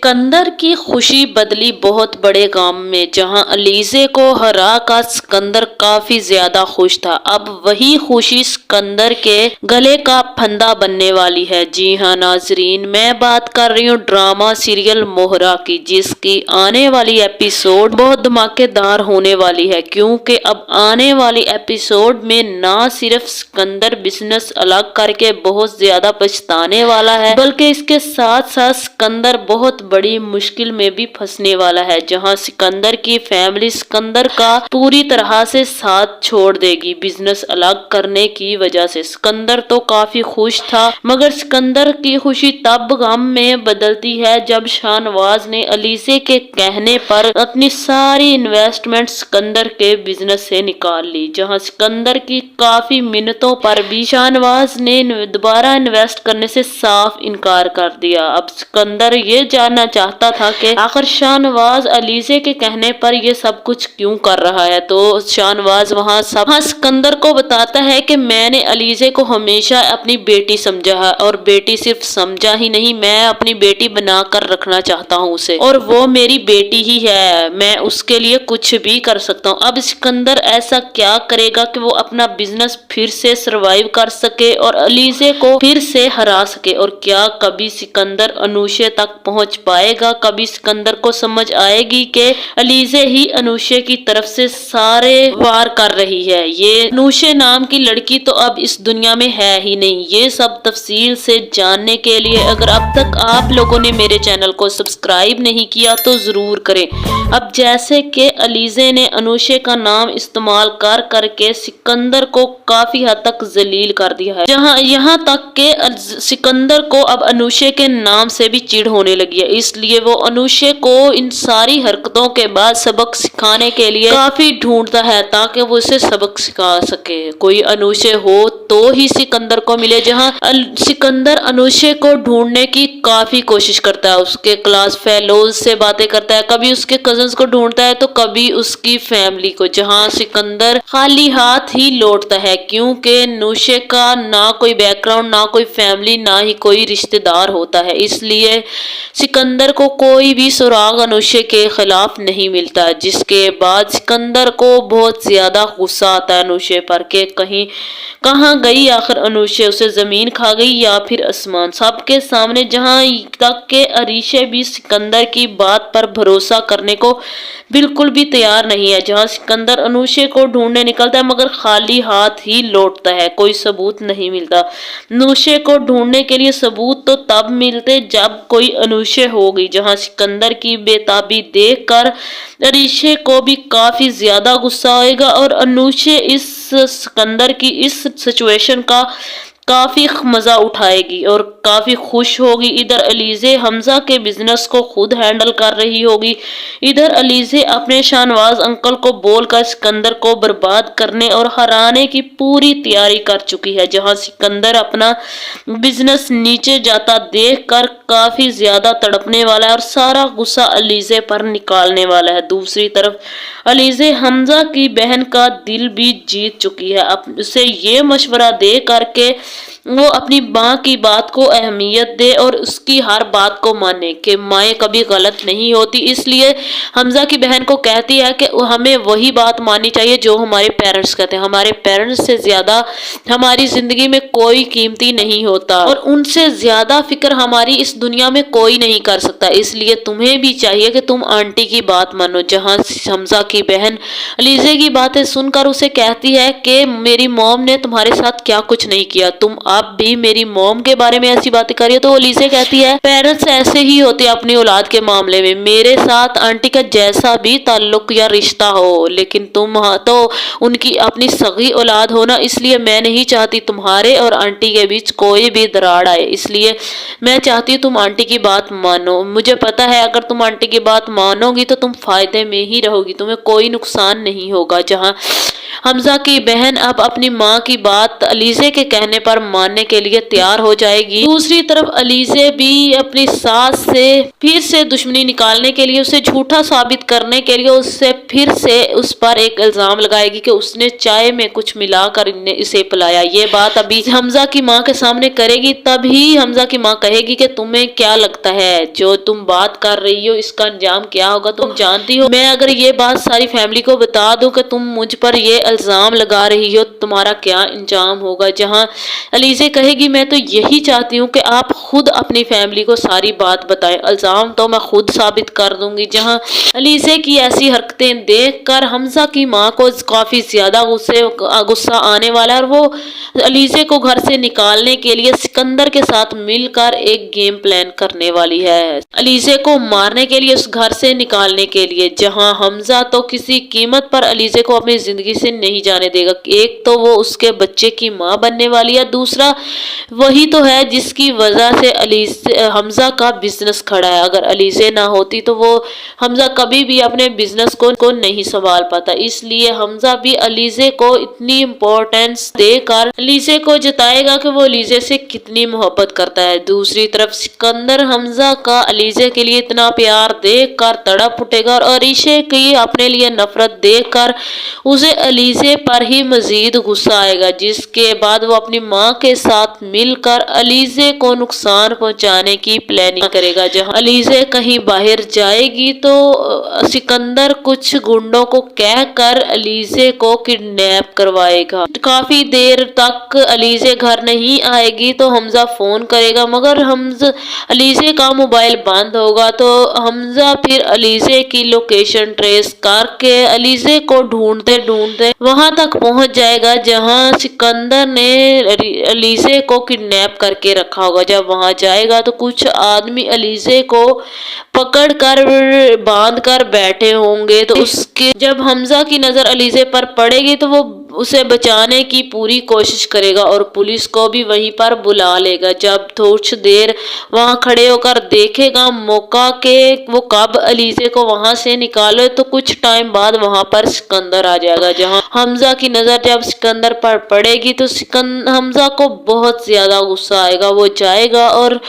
सिकंदर की खुशी बदली बहुत बड़े गम में। जहां अलीज़े को हरा कर सिकंदर काफी ज्यादा खुश था, अब वही खुशी सिकंदर के गले का फंदा बनने वाली है। जी हाँ नाजरीन, मैं बात कर रही हूँ ड्रामा सीरियल मोहरा की, जिसकी आने वाली एपिसोड बहुत धमाकेदार होने वाली है। क्योंकि अब आने वाली एपिसोड में ना सिर्फ सिकंदर बिजनेस अलग करके बहुत ज्यादा पछताने वाला है, बल्कि इसके साथ साथ सिकंदर बहुत बड़ी मुश्किल में भी फंसने वाला है। जहां सिकंदर की फैमिली सिकंदर का पूरी तरह से साथ छोड़ देगी बिजनेस अलग करने की वजह से। सिकंदर तो काफी खुश था, मगर सिकंदर की खुशी तब गम में बदलती है जब शाहनवाज ने अलीज़े के कहने पर अपनी सारी इन्वेस्टमेंट सिकंदर के बिजनेस से निकाल ली। जहां सिकंदर की काफी मिन्नतों पर भी शाहनवाज ने दोबारा इन्वेस्ट करने से साफ इनकार कर दिया। अब सिकंदर ये जानना चाहता था कि आखिर शाहनवाज अलीज़े के कहने पर ये सब कुछ क्यों कर रहा है। तो शाहनवाज वहाँ सिकंदर को बताता है कि मैंने अलीज़े को हमेशा अपनी बेटी समझा है, और बेटी सिर्फ समझा ही नहीं, मैं अपनी बेटी बना कर रखना चाहता हूँ उसे, और वो मेरी बेटी ही है, मैं उसके लिए कुछ भी कर सकता हूँ। अब सिकंदर ऐसा क्या करेगा कि वो अपना बिजनेस फिर से सरवाइव कर सके और अलीज़े को फिर से हरा सके, और क्या कभी सिकंदर अनुषे तक पहुंच पाएगा? कभी सिकंदर को समझ आएगी कि अलीज़े ही अनुषे की तरफ से सारे वार कर रही है? ये अनुषे नाम की लड़की तो अब इस दुनिया में है ही नहीं। ये सब तफसील से जानने के लिए अगर अब तक आप लोगों ने मेरे चैनल को सब्सक्राइब नहीं किया तो जरूर करें। अब जैसे कि अलीज़े ने अनुषे का नाम इस्तेमाल कर करके सिकंदर को काफी हद तक जलील कर दिया है, जहां यहाँ तक के सिकंदर को अब अनुषे के नाम से भी चिढ़ होने लगी है। इसलिए वो अनुषे को इन सारी हरकतों के बाद सबक सिखाने के लिए काफी ढूंढता है, ताकि वो उसे सबक सिखा सके। कोई अनुषे हो तो ही सिकंदर को मिले। जहां सिकंदर अनुषे को ढूंढने की काफी कोशिश करता है, उसके क्लास फेलोज से बातें करता है, कभी उसके कजन्स को ढूंढता है तो कभी उसकी फैमिली को। जहां सिकंदर खाली हाथ ही लौटता है, क्योंकि अनुषे का ना कोई बैकग्राउंड, ना कोई फैमिली, ना ही कोई रिश्तेदार होता है। इसलिए सिकंदर को कोई भी सुराग अनुषे के खिलाफ नहीं मिलता, जिसके बाद सिकंदर को बहुत ज्यादा गुस्सा आता है अनुषे पर कि कहाँ गई आखिर अनुषे, उसे जमीन खा गई या फिर आसमान। सबके सामने जहां तक के अरीशे भी सिकंदर की बात पर भरोसा करने को बिल्कुल भी तैयार नहीं है। जहां सिकंदर अनुषे को ढूंढने निकलता है, मगर खाली हाथ ही लौटता है, कोई सबूत नहीं मिलता। अनुषे को ढूंढने के लिए सबूत तो तब मिलते जब कोई अनुषे हो गई। जहां सिकंदर की बेताबी देखकर अरीशे को भी काफी ज्यादा गुस्सा आएगा, और अनुषे इस सिकंदर की इस सिचुएशन का काफी मजा उठाएगी और काफी खुश होगी। इधर अलीज़े हमजा के बिजनेस को खुद हैंडल कर रही होगी, इधर अलीज़े अपने शाहनवाज अंकल को बोलकर सिकंदर को बर्बाद करने और हराने की पूरी तैयारी कर चुकी है। जहां सिकंदर अपना बिजनेस नीचे जाता देखकर काफी ज्यादा तड़पने वाला है और सारा गुस्सा अलीज़े पर निकालने वाला है। दूसरी तरफ अलीज़े हमजा की बहन का दिल भी जीत चुकी है। अब उसे ये मशवरा दे करके वो अपनी माँ की बात को अहमियत दे और उसकी हर बात को माने कि माएँ कभी गलत नहीं होती। इसलिए हमजा की बहन को कहती है कि हमें वही बात माननी चाहिए जो हमारे पेरेंट्स कहते हैं। हमारे पेरेंट्स से ज्यादा हमारी जिंदगी में कोई कीमती नहीं होता, और उनसे ज्यादा फिक्र हमारी इस दुनिया में कोई नहीं कर सकता। इसलिए तुम्हें भी चाहिए कि तुम आंटी की बात मानो। जहाँ हमजा की बहन अलीज़े की बातें सुनकर उसे कहती है कि मेरी मॉम ने तुम्हारे साथ क्या कुछ नहीं किया, तुम आप भी मेरी मॉम के बारे में ऐसी बातें करिए। तो अलीज़े कहती है पेरेंट्स ऐसे ही होते हैं अपनी औलाद के मामले में, मेरे साथ आंटी का जैसा भी ताल्लुक या रिश्ता हो, लेकिन तुम तो उनकी अपनी सगी औलाद हो ना, इसलिए मैं नहीं चाहती तुम्हारे और आंटी के बीच कोई भी दरार आए। इसलिए मैं चाहती हूँ तुम आंटी की बात मानो। मुझे पता है अगर तुम आंटी की बात मानोगी तो तुम फायदे में ही रहोगी, तुम्हें कोई नुकसान नहीं होगा। जहाँ हमजा की बहन अब अपनी माँ की बात अलीज़े के कहने पर मानने के लिए तैयार हो जाएगी। दूसरी तरफ अलीज़े भी अपनी सास से फिर से दुश्मनी निकालने के लिए, उसे झूठा साबित करने के लिए उससे फिर से उस पर एक इल्जाम लगाएगी कि उसने चाय में कुछ मिलाकर इसे पिलाया। ये बात अभी हमजा की माँ के सामने करेगी, तभी हमजा की माँ कहेगी कि तुम्हें क्या लगता है जो तुम बात कर रही हो इसका अंजाम क्या होगा, तुम जानती हो मैं अगर ये बात सारी फैमिली को बता दूं कि तुम मुझ पर ये इल्जाम लगा रही हो तुम्हारा क्या अंजाम होगा। जहां अलीज़े कहेगी मैं तो यही चाहती हूँ कि आप खुद अपनी फैमिली को सारी बात बताएं, इल्जाम तो मैं खुद साबित कर दूंगी। जहां अलीज़े की ऐसी हरकतें देखकर हमजा की माँ को काफी ज्यादा गुस्सा आने वाला है और वो अलीज़े को घर से निकालने के लिए सिकंदर के साथ मिलकर एक गेम प्लान करने वाली है, अलीज़े को मारने के लिए, उस घर से निकालने के लिए। जहां हमजा तो किसी कीमत पर अलीज़े को अपनी जिंदगी से नहीं जाने देगा। एक तो वो उसके बच्चे की माँ बनने वाली है, दूसरा वही तो है जिसकी वजह से हमजा का बिजनेस खड़ा है। अगर अलीज़े ना होती तो वो हमजा कभी भी अपने बिजनेस को नहीं संभाल पाता। इसलिए हमजा भी अलीज़े को इतनी इम्पोर्टेंस देकर अलीज़े को जताएगा कि वो अलीज़े से कितनी मोहब्बत करता है। दूसरी तरफ सिकंदर हमजा का अलीज़े के लिए इतना प्यार देखकर तड़प उठेगा और अरीशे की अपने लिए नफरत देखकर उसे अलीज़े पर ही मजीद गुस्सा आएगा, जिसके बाद वो अपनी माँ के साथ मिलकर अलीज़े को नुकसान पहुंचाने की प्लानिंग करेगा। जहां अलीज़े कहीं बाहर जाएगी तो सिकंदर कुछ गुंडों को कहकर अलीज़े को किडनैप करवाएगा। काफी देर तक अलीज़े घर नहीं आएगी तो हमजा फोन करेगा, मगर अलीज़े का मोबाइल बंद होगा। तो हमजा फिर अलीज़े की लोकेशन ट्रेस करके अलीज़े को ढूंढते ढूंढते वहां तक पहुंच जाएगा जहां सिकंदर ने अलीज़े को किडनैप करके रखा होगा। जब वहां जाएगा तो कुछ आदमी अलीज़े को पकड़ कर बांध कर बैठे होंगे। तो उसके जब हमजा की नजर अलीज़े पर पड़ेगी तो वो उसे बचाने की पूरी कोशिश करेगा और पुलिस को भी वहीं पर बुला लेगा। जब कुछ देर वहां खड़े होकर देखेगा मौका के वो कब अलीज़े को वहां से निकाले, तो कुछ टाइम बाद वहां पर सिकंदर आ जाएगा। जहां हमजा की नजर जब सिकंदर पर पड़ेगी तो हमजा को बहुत ज्यादा गुस्सा आएगा। वो जाएगा और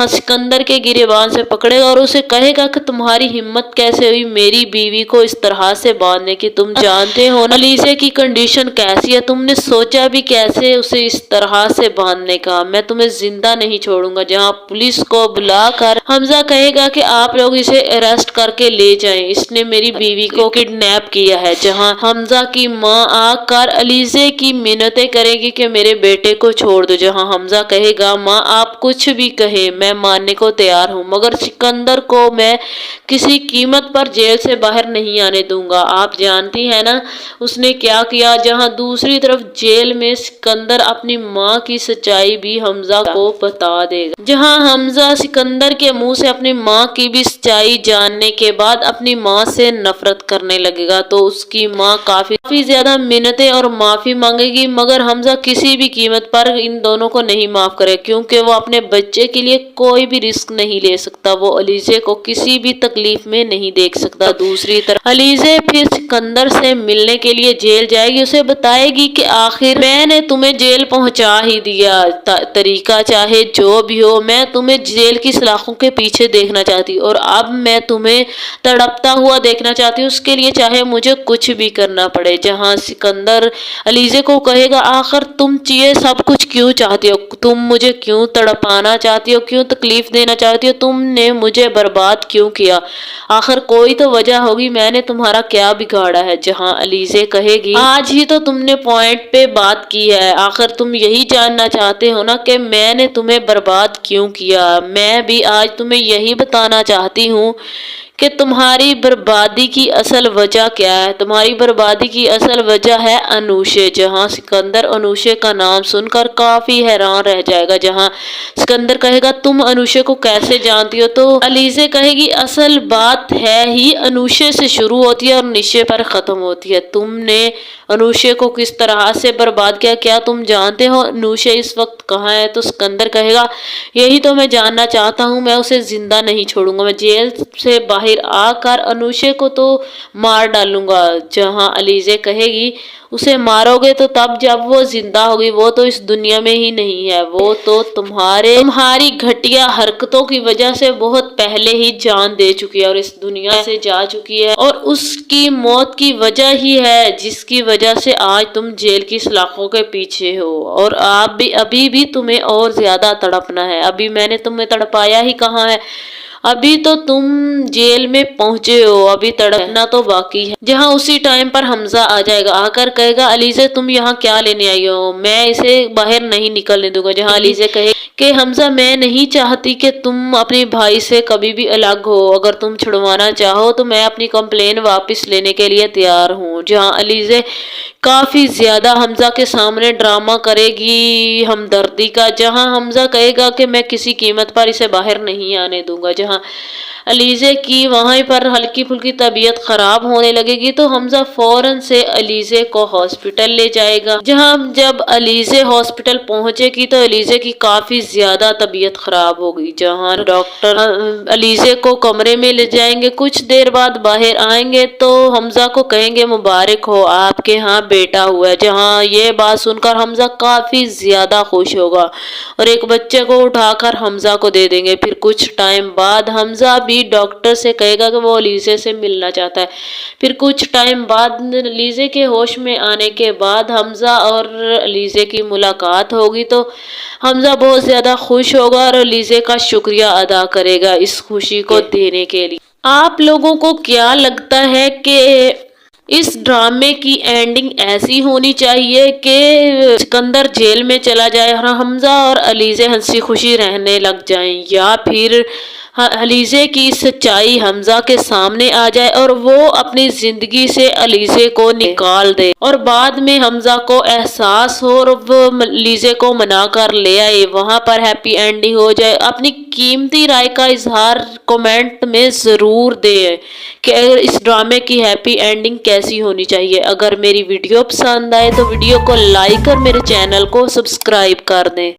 सिकंदर के गिरेबान से पकड़ेगा और उसे कहेगा कि तुम्हारी हिम्मत कैसे हुई मेरी बीवी को इस तरह से बांधने की, तुम जानते हो ना अलीज़े की कंडीशन कैसी है, तुमने सोचा भी कैसे उसे इस तरह से बांधने का, मैं तुम्हें जिंदा नहीं छोड़ूंगा। जहां पुलिस को बुलाकर हमजा कहेगा कि आप लोग इसे अरेस्ट करके ले जाएं, इसने मेरी बीवी को किडनैप किया है। जहां हमजा की माँ आकर अलीज़े की मिन्नतें करेगी कि मेरे बेटे को छोड़ दो। जहां हमजा कहेगा माँ आप कुछ भी कहे मैं मानने को तैयार हूँ, मगर सिकंदर को मैं किसी कीमत पर जेल से बाहर नहीं आने दूंगा, आप जानती है ना उसने क्या किया। जहां दूसरी तरफ जेल में सिकंदर अपनी माँ की सच्चाई भी हमजा को बता देगा। जहां हमजा सिकंदर के मुंह से अपनी माँ की भी सच्चाई जानने के बाद अपनी माँ से नफरत करने लगेगा। तो उसकी माँ काफी ज्यादा मिन्नतें और माफी मांगेगी, मगर हमजा किसी भी कीमत पर इन दोनों को नहीं माफ करे, क्योंकि वो अपने बच्चे के लिए कोई भी रिस्क नहीं ले सकता, वो अलीज़े को किसी भी तकलीफ में नहीं देख सकता। दूसरी तरफ अलीज़े फिर सिकंदर से मिलने के लिए जेल जाएगी, उसे बताएगी कि आखिर मैंने तुम्हें जेल पहुंचा ही दिया, तरीका चाहे जो भी हो मैं तुम्हें जेल की सलाखों के पीछे देखना चाहती हूँ और अब मैं तुम्हें तड़पता हुआ देखना चाहती हूँ, उसके लिए चाहे मुझे कुछ भी करना पड़े। जहां सिकंदर अलीज़े को कहेगा आखिर तुम ये सब कुछ क्यों चाहती हो, तुम मुझे क्यों तड़पाना चाहती हो, क्यों तकलीफ देना चाहती हो, तुमने मुझे बर्बाद क्यों किया, आखिर कोई तो वजह होगी, मैंने तुम्हारा क्या बिगाड़ा है। जहां अलीज़े कहेगी आज ही तो तुमने पॉइंट पे बात की है, आखिर तुम यही जानना चाहते हो ना कि मैंने तुम्हें बर्बाद क्यों किया, मैं भी आज तुम्हें यही बताना चाहती हूँ कि तुम्हारी बर्बादी की असल वजह क्या है। तुम्हारी बर्बादी की असल वजह है अनुशे। जहां सिकंदर अनुशे का नाम सुनकर काफी हैरान रह जाएगा। जहां सिकंदर कहेगा तुम अनुशे को कैसे जानती हो, तो अलीज़े कहेगी असल बात है ही अनुशे से शुरू होती है और निशे पर खत्म होती है, तुमने अनुशे को किस तरह से बर्बाद किया, क्या तुम जानते हो अनुशे इस वक्त कहाँ है। तो सिकंदर कहेगा यही तो मैं जानना चाहता हूँ, मैं उसे जिंदा नहीं छोड़ूंगा, मैं जेल से बाहर बाहर आकर अनुषे को तो मार डालूंगा। जहां अलीजे कहेगी उसे मारोगे तो तब जब वो जिंदा होगी, वो तो इस दुनिया में ही नहीं है, वो तो तुम्हारी घटिया हरकतों की वजह से बहुत पहले ही जान दे चुकी है और इस दुनिया से जा चुकी है, और उसकी मौत की वजह ही है जिसकी वजह से आज तुम जेल की सलाखों के पीछे हो। और आप भी अभी भी तुम्हें और ज्यादा तड़पना है। अभी मैंने तुम्हें तड़पाया ही कहाँ है, अभी तो तुम जेल में पहुंचे हो, अभी तड़पना तो बाकी है। जहां उसी टाइम पर हमजा आ जाएगा, आकर कहेगा अलीजे तुम यहाँ क्या लेने आई हो, मैं इसे बाहर नहीं निकलने दूंगा। जहां अलीजे कहे कि हमजा मैं नहीं चाहती कि तुम अपने भाई से कभी भी अलग हो, अगर तुम छुड़वाना चाहो तो मैं अपनी कंप्लेन वापस लेने के लिए तैयार हूँ। जहाँ अलीजे काफी ज्यादा हमजा के सामने ड्रामा करेगी हमदर्दी का, जहां हमजा कहेगा कि मैं किसी कीमत पर इसे बाहर नहीं आने दूंगा। जहां अलीजे की वहीं पर हल्की फुल्की तबीयत खराब होने लगेगी तो हमजा फौरन से अलीजे को हॉस्पिटल ले जाएगा। जहां जब अलीजे हॉस्पिटल पहुंचेगी तो अलीजे की काफी ज्यादा तबीयत खराब होगी। जहां डॉक्टर अलीजे को कमरे में ले जाएंगे, कुछ देर बाद बाहर आएंगे तो हमजा को कहेंगे मुबारक हो आपके यहाँ बेटा हुआ है। जहाँ ये बात सुनकर हमजा काफी ज्यादा खुश होगा और एक बच्चे को उठाकर हमजा को दे देंगे। फिर कुछ टाइम बाद हमजा भी डॉक्टर से कहेगा कि वो अलीजे से मिलना चाहता है। फिर कुछ टाइम बाद अलीजे के होश में आने के बाद हमजा और अलीजे की मुलाकात होगी तो हमजा बहुत ज्यादा खुश होगा और अलीजे का शुक्रिया अदा करेगा इस खुशी को देने के लिए। आप लोगों को क्या लगता है कि इस ड्रामे की एंडिंग ऐसी होनी चाहिए कि सिकंदर जेल में चला जाए और हमजा और अलीजे हंसी खुशी रहने लग जाएं, या फिर अलीजे की सच्चाई हमजा के सामने आ जाए और वो अपनी जिंदगी से अलीजे को निकाल दे और बाद में हमजा को एहसास हो और वो अलीजे को मना कर ले आए, वहां पर हैप्पी एंडिंग हो जाए। अपनी कीमती राय का इजहार कमेंट में जरूर दे कि इस ड्रामे की हैप्पी एंडिंग कैसी होनी चाहिए। अगर मेरी वीडियो पसंद आए तो वीडियो को लाइक और मेरे चैनल को सब्सक्राइब कर दें।